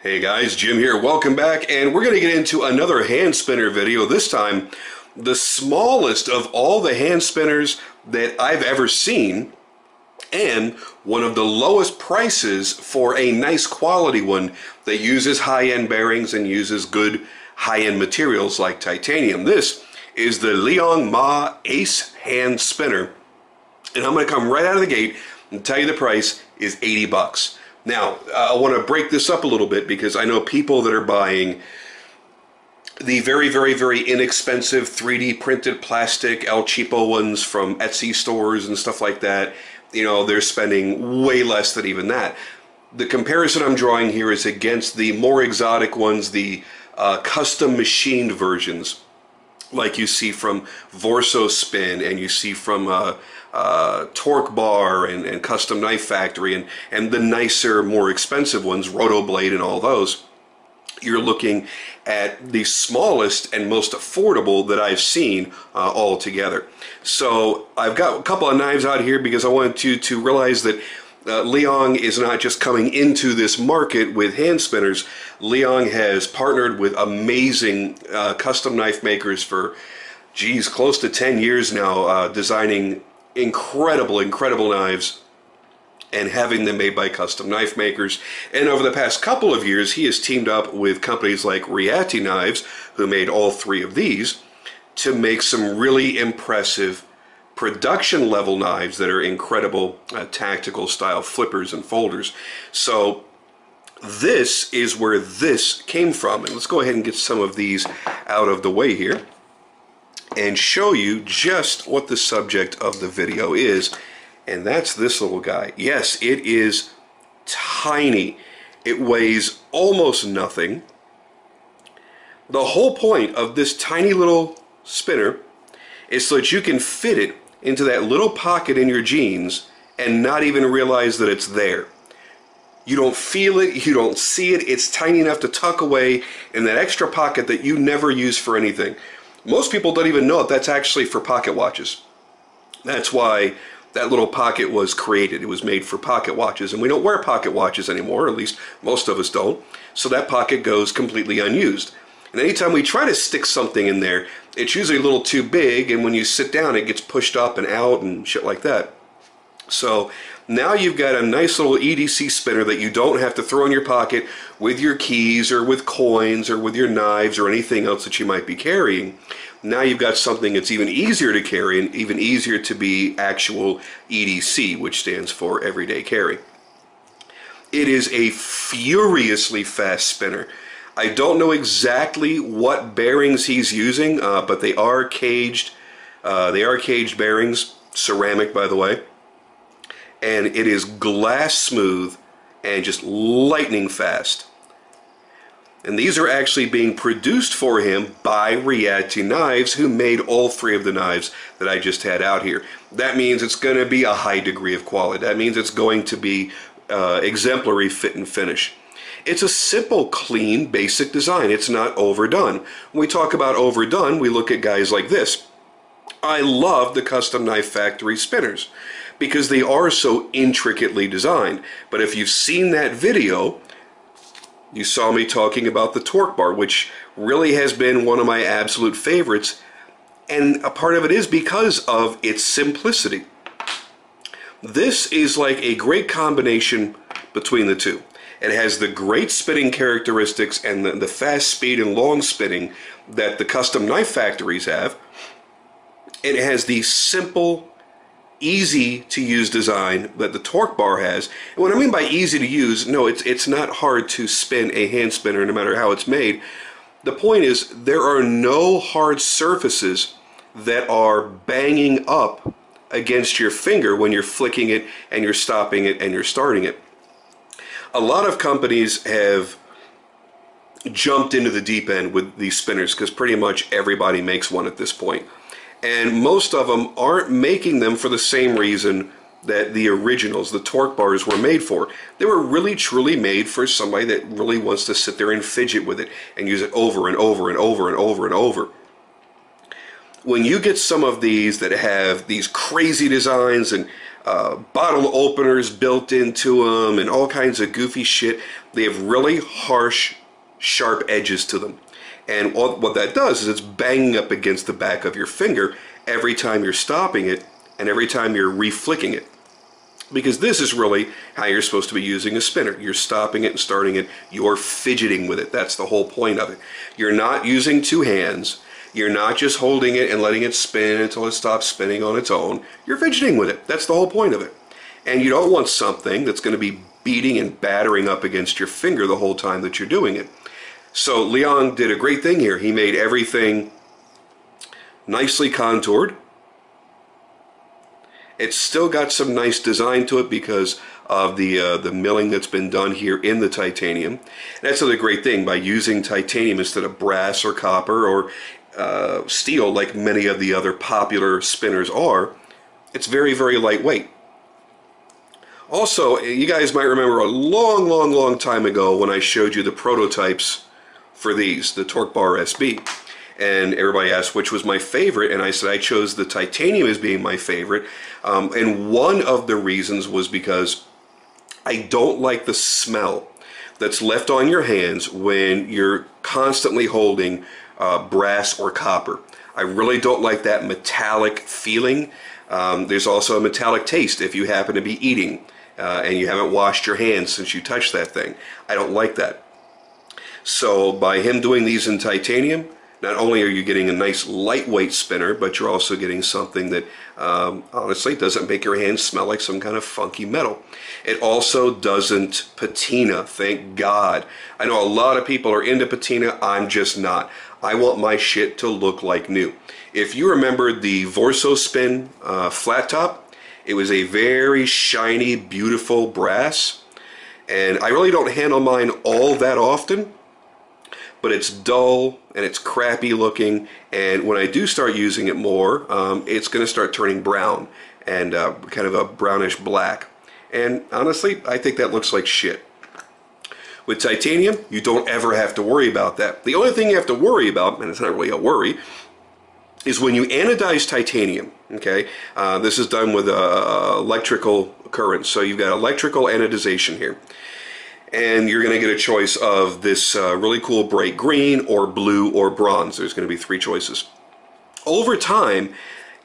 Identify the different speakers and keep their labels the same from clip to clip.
Speaker 1: Hey guys, Jim here. Welcome back, and we're going to get into another hand spinner video. This time, the smallest of all the hand spinners that I've ever seen, and one of the lowest prices for a nice quality one that uses high-end bearings and uses good high-end materials like titanium. This is the Liong Mah Ace hand spinner, and I'm going to come right out of the gate and tell you the price is 80 bucks. Now, I want to break this up a little bit because I know people that are buying the very inexpensive 3D printed plastic El Cheapo ones from Etsy stores and stuff like that. You know, they're spending way less than even that. The comparison I'm drawing here is against the more exotic ones, the custom machined versions, like you see from Vorso Spin and you see from Torque Bar and Custom Knife Factory and the nicer, more expensive ones, Rotoblade and all those. You're looking at the smallest and most affordable that I've seen all together. So I've got a couple of knives out here because I want you to realize that Liong is not just coming into this market with hand spinners. Liong has partnered with amazing custom knife makers for, geez, close to 10 years now, designing incredible knives and having them made by custom knife makers. And over the past couple of years, he has teamed up with companies like Riati Knives, who made all three of these, to make some really impressive production level knives that are incredible tactical style flippers and folders. So this is where this came from. And let's go ahead and get some of these out of the way here and show you just what the subject of the video is. And that's this little guy. Yes, it is tiny. It weighs almost nothing. The whole point of this tiny little spinner is so that you can fit it into that little pocket in your jeans and not even realize that it's there. You don't feel it, you don't see it, it's tiny enough to tuck away in that extra pocket that you never use for anything. Most people don't even know that's actually for pocket watches. That's why that little pocket was created. It was made for pocket watches, and we don't wear pocket watches anymore, at least most of us don't, so that pocket goes completely unused. And anytime we try to stick something in there, it's usually a little too big, and when you sit down it gets pushed up and out and shit like that. So now you've got a nice little EDC spinner that you don't have to throw in your pocket with your keys or with coins or with your knives or anything else that you might be carrying. Now you've got something that's even easier to carry and even easier to be actual EDC, which stands for everyday carry. It is a furiously fast spinner. I don't know exactly what bearings he's using, but they are caged. They are caged bearings, ceramic by the way. And it is glass smooth and just lightning fast. And these are actually being produced for him by Riati Knives, who made all three of the knives that I just had out here. That means it's going to be a high degree of quality. That means it's going to be exemplary fit and finish. It's a simple, clean, basic design. It's not overdone. When we talk about overdone, we look at guys like this. I love the Custom Knife Factory spinners because they are so intricately designed. But if you've seen that video, you saw me talking about the Torque Bar, which really has been one of my absolute favorites, and a part of it is because of its simplicity. This is like a great combination between the two. It has the great spinning characteristics and the fast speed and long spinning that the custom knife factories have. It has the simple, easy to use design that the Torque Bar has. And what I mean by easy to use, no, it's not hard to spin a hand spinner no matter how it's made. The point is there are no hard surfaces that are banging up against your finger when you're flicking it and you're stopping it and you're starting it. A lot of companies have jumped into the deep end with these spinners because pretty much everybody makes one at this point. And most of them aren't making them for the same reason that the originals, the Torque Bars, were made for. They were really truly made for somebody that really wants to sit there and fidget with it and use it over and over and over and over and over. When you get some of these that have these crazy designs and bottle openers built into them and all kinds of goofy shit. They have really harsh, sharp edges to them. And what that does is it's banging up against the back of your finger every time you're stopping it and every time you're reflicking it. Because this is really how you're supposed to be using a spinner. You're stopping it and starting it. You're fidgeting with it. That's the whole point of it. You're not using two hands. You're not just holding it and letting it spin until it stops spinning on its own. You're fidgeting with it. That's the whole point of it. And you don't want something that's going to be beating and battering up against your finger the whole time that you're doing it. So Liong did a great thing here. He made everything nicely contoured. It's still got some nice design to it because of the milling that's been done here in the titanium. That's the great thing. By using titanium instead of brass or copper or steel like many of the other popular spinners are, it's very, very lightweight. Also, you guys might remember a long time ago when I showed you the prototypes for these, the Torque Bar SB. And everybody asked which was my favorite, and I said I chose the titanium as being my favorite. And one of the reasons was because I don't like the smell that's left on your hands when you're constantly holding brass or copper. I really don't like that metallic feeling. There's also a metallic taste if you happen to be eating and you haven't washed your hands since you touched that thing. I don't like that. So by him doing these in titanium, not only are you getting a nice lightweight spinner, but you're also getting something that honestly doesn't make your hands smell like some kind of funky metal. It also doesn't patina, thank God. I know a lot of people are into patina, I'm just not. I want my shit to look like new. If you remember the Vorso Spin flat top, it was a very shiny, beautiful brass. And I really don't handle mine all that often, but it's dull and it's crappy looking, and when I do start using it more, it's going to start turning brown and kind of a brownish black. And honestly, I think that looks like shit. With titanium, you don't ever have to worry about that. The only thing you have to worry about, and it's not really a worry, is when you anodize titanium. Okay, this is done with electrical current, so you've got electrical anodization here. And you're going to get a choice of this really cool bright green or blue or bronze. There's going to be three choices. Over time,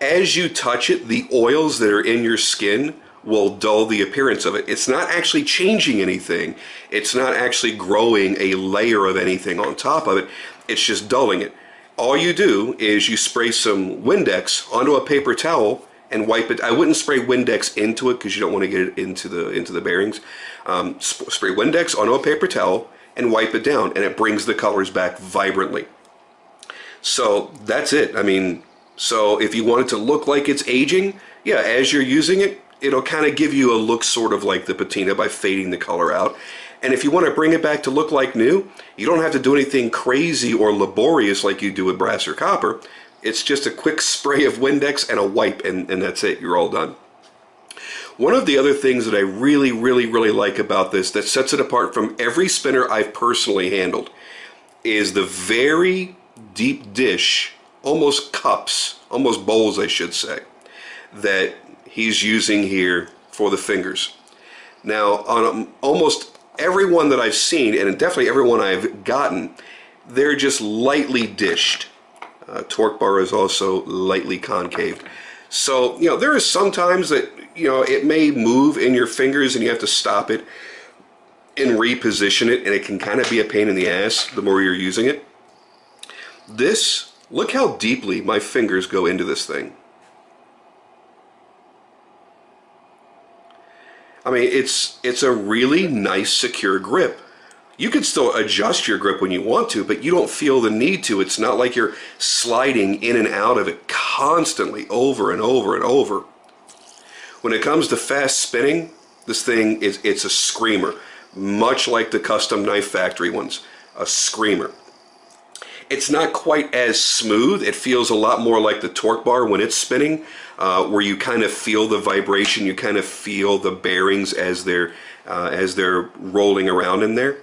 Speaker 1: as you touch it, the oils that are in your skin will dull the appearance of it. It's not actually changing anything. It's not actually growing a layer of anything on top of it. It's just dulling it. All you do is you spray some Windex onto a paper towel and wipe it. I wouldn't spray Windex into it because you don't want to get it into the bearings. Spray Windex onto a paper towel and wipe it down, and it brings the colors back vibrantly. So that's it. I mean, so if you want it to look like it's aging, yeah, as you're using it, it'll kind of give you a look sort of like the patina by fading the color out. And if you want to bring it back to look like new, you don't have to do anything crazy or laborious like you do with brass or copper. It's just a quick spray of Windex and a wipe, and that's it. You're all done. One of the other things that I really like about this that sets it apart from every spinner I've personally handled is the very deep dish, almost cups, almost bowls I should say, that he's using here for the fingers. Now, on almost every one that I've seen, and definitely every one I've gotten, they're just lightly dished. Torque bar is also lightly concave. So, you know, there is sometimes that, you know, it may move in your fingers and you have to stop it and reposition it, and it can kind of be a pain in the ass the more you're using it. This, look how deeply my fingers go into this thing. I mean, it's a really nice, secure grip. You can still adjust your grip when you want to, but you don't feel the need to. It's not like you're sliding in and out of it constantly over and over and over. When it comes to fast spinning, this thing it's a screamer, much like the custom knife factory ones, a screamer. It's not quite as smooth. It feels a lot more like the torque bar when it's spinning, where you kind of feel the vibration, you kind of feel the bearings as they're rolling around in there.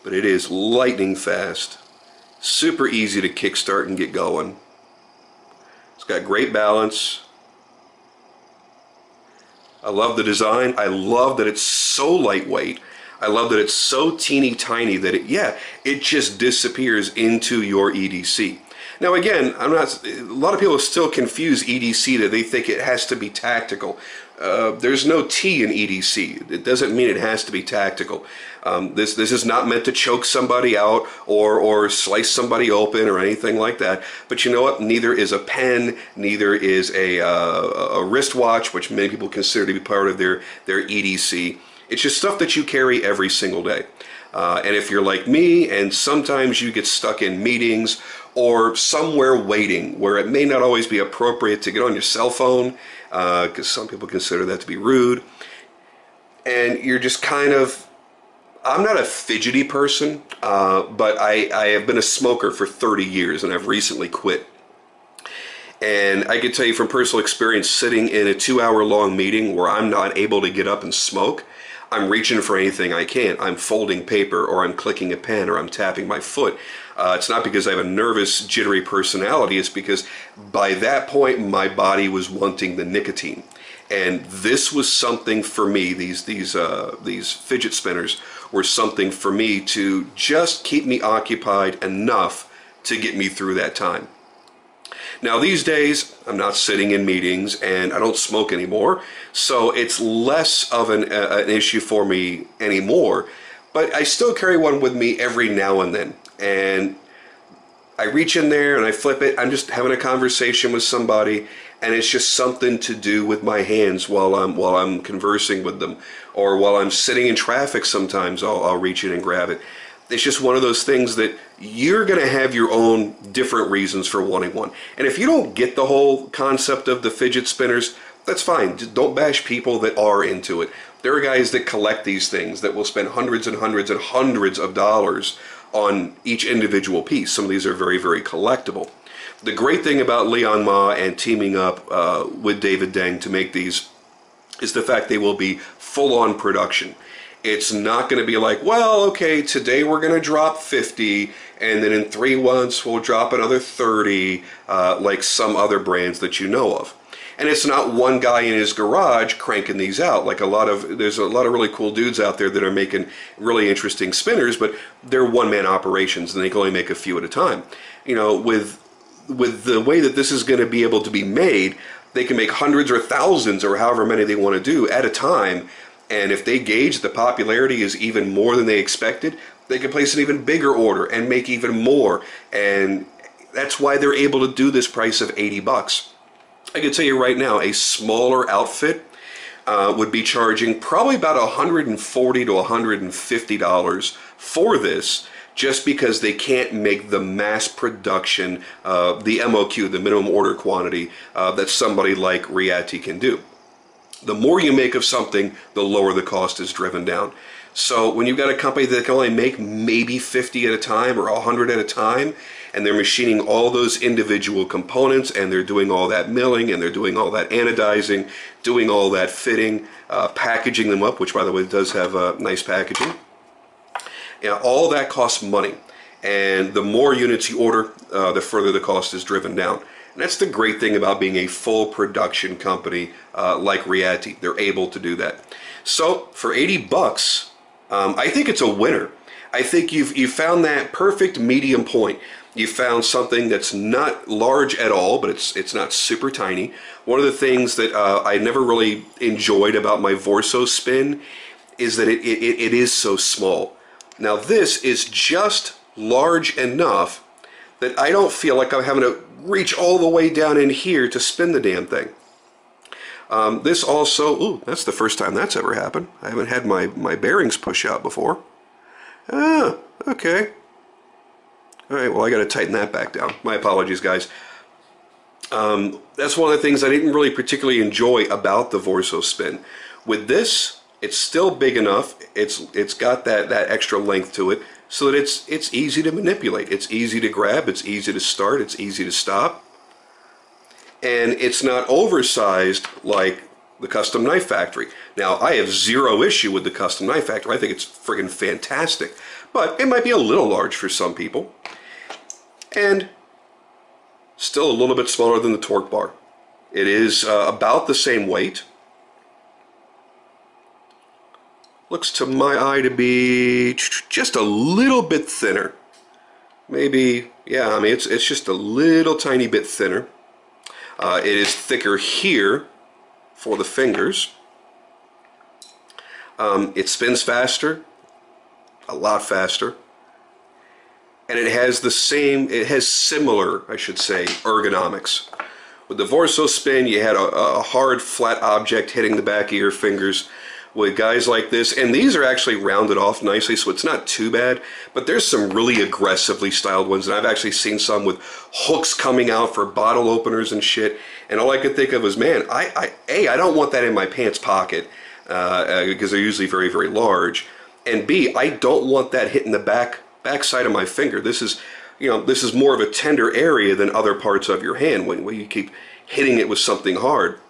Speaker 1: But it is lightning fast, super easy to kickstart and get going. It's got great balance. I love the design. I love that it's so lightweight. I love that it's so teeny tiny that it just disappears into your EDC. Now again, a lot of people still confuse EDC that they think it has to be tactical. There's no T in EDC. It doesn't mean it has to be tactical. This is not meant to choke somebody out or slice somebody open or anything like that. But you know what? Neither is a pen, neither is a wristwatch, which many people consider to be part of their EDC. It's just stuff that you carry every single day. And if you're like me, and sometimes you get stuck in meetings or somewhere waiting where it may not always be appropriate to get on your cell phone, because some people consider that to be rude, and you're just kind of, I'm not a fidgety person, but I have been a smoker for 30 years and I've recently quit. And I can tell you from personal experience, sitting in a 2-hour-long meeting where I'm not able to get up and smoke, I'm reaching for anything I can. I'm folding paper, or I'm clicking a pen, or I'm tapping my foot. It's not because I have a nervous, jittery personality. It's because by that point, my body was wanting the nicotine. And this was something for me, these fidget spinners were something for me to just keep me occupied enough to get me through that time. Now these days, I'm not sitting in meetings and I don't smoke anymore, so it's less of an issue for me anymore, but I still carry one with me every now and then. And I reach in there and I flip it. I'm just having a conversation with somebody, and it's just something to do with my hands while I'm conversing with them, or while I'm sitting in traffic. Sometimes I'll reach in and grab it. It's just one of those things that you're going to have your own different reasons for wanting one. And if you don't get the whole concept of the fidget spinners, that's fine. Just don't bash people that are into it. There are guys that collect these things that will spend hundreds and hundreds and hundreds of dollars on each individual piece. Some of these are very, very collectible. The great thing about Liong Mah and teaming up with David Deng to make these is the fact they will be full-on production. It's not going to be like, well, okay, today we're going to drop 50, and then in 3 months we'll drop another 30, like some other brands that you know of. And it's not one guy in his garage cranking these out. Like there's a lot of really cool dudes out there that are making really interesting spinners, but they're one-man operations, and they can only make a few at a time. You know, with the way that this is going to be able to be made, they can make hundreds or thousands or however many they want to do at a time. And if they gauge the popularity is even more than they expected, they can place an even bigger order and make even more. And that's why they're able to do this price of 80 bucks. I can tell you right now, a smaller outfit would be charging probably about $140 to $150 for this, just because they can't make the mass production, the MOQ, the minimum order quantity, that somebody like Riati can do. The more you make of something, the lower the cost is driven down. So when you've got a company that can only make maybe 50 at a time or 100 at a time, and they're machining all those individual components, and they're doing all that milling, and they're doing all that anodizing, doing all that fitting, packaging them up, which by the way does have nice packaging. Yeah, all that costs money. And the more units you order, the further the cost is driven down. And that's the great thing about being a full production company like Riati. They're able to do that. So for 80 bucks, I think it's a winner. I think you've found that perfect medium point. You found something that's not large at all, but it's not super tiny. One of the things that I never really enjoyed about my Vorso spin is that it is so small. Now this is just large enough that I don't feel like I'm having to reach all the way down in here to spin the damn thing. This also, ooh, that's the first time that's ever happened. I haven't had my bearings push out before. Ah, okay. Alright, well I gotta tighten that back down. My apologies, guys. That's one of the things I didn't really particularly enjoy about the Vorso spin. With this, it's still big enough. It's got that extra length to it, so that it's easy to manipulate. It's easy to grab, it's easy to start, it's easy to stop. And it's not oversized like the Custom Knife Factory. Now, I have zero issue with the Custom Knife Factory. I think it's friggin' fantastic. But it might be a little large for some people. And still a little bit smaller than the torque bar. It is about the same weight. looks to my eye to be just a little bit thinner. Maybe, yeah, I mean, it's just a little tiny bit thinner. It is thicker here for the fingers. It spins faster, a lot faster. And it has similar, I should say, ergonomics. With the Vorso Spin, you had a hard, flat object hitting the back of your fingers. With guys like this, and these are actually rounded off nicely, so it's not too bad, but there's some really aggressively styled ones, and I've actually seen some with hooks coming out for bottle openers and shit, and all I could think of was, man, I don't want that in my pants pocket, because they're usually very, very large, and B, I don't want that hitting the back side of my finger. This is, this is more of a tender area than other parts of your hand when you keep hitting it with something hard.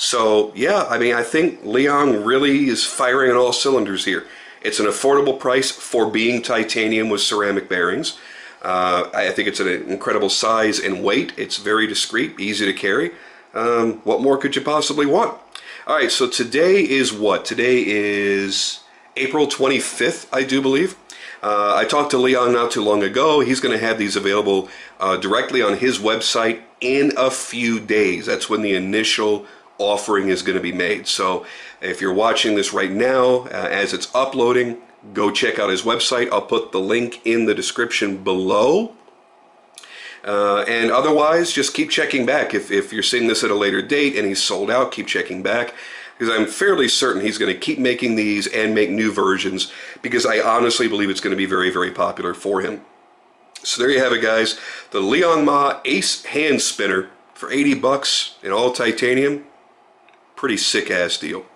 Speaker 1: So yeah, I mean, I think Liong really is firing on all cylinders here. It's an affordable price for being titanium with ceramic bearings. I think it's an incredible size and weight. It's very discreet, easy to carry. What more could you possibly want? All right, so today is what? Today is April 25th, I do believe. I talked to Liong not too long ago. He's going to have these available directly on his website in a few days. That's when the initial offering is going to be made. So if you're watching this right now, as it's uploading, go check out his website. I'll put the link in the description below. And otherwise, just keep checking back. If you're seeing this at a later date and he's sold out, keep checking back. Because I'm fairly certain he's going to keep making these and make new versions, because I honestly believe it's going to be very, very popular for him. So there you have it, guys. The Liong Mah Ace hand spinner for 80 bucks in all titanium. Pretty sick ass deal.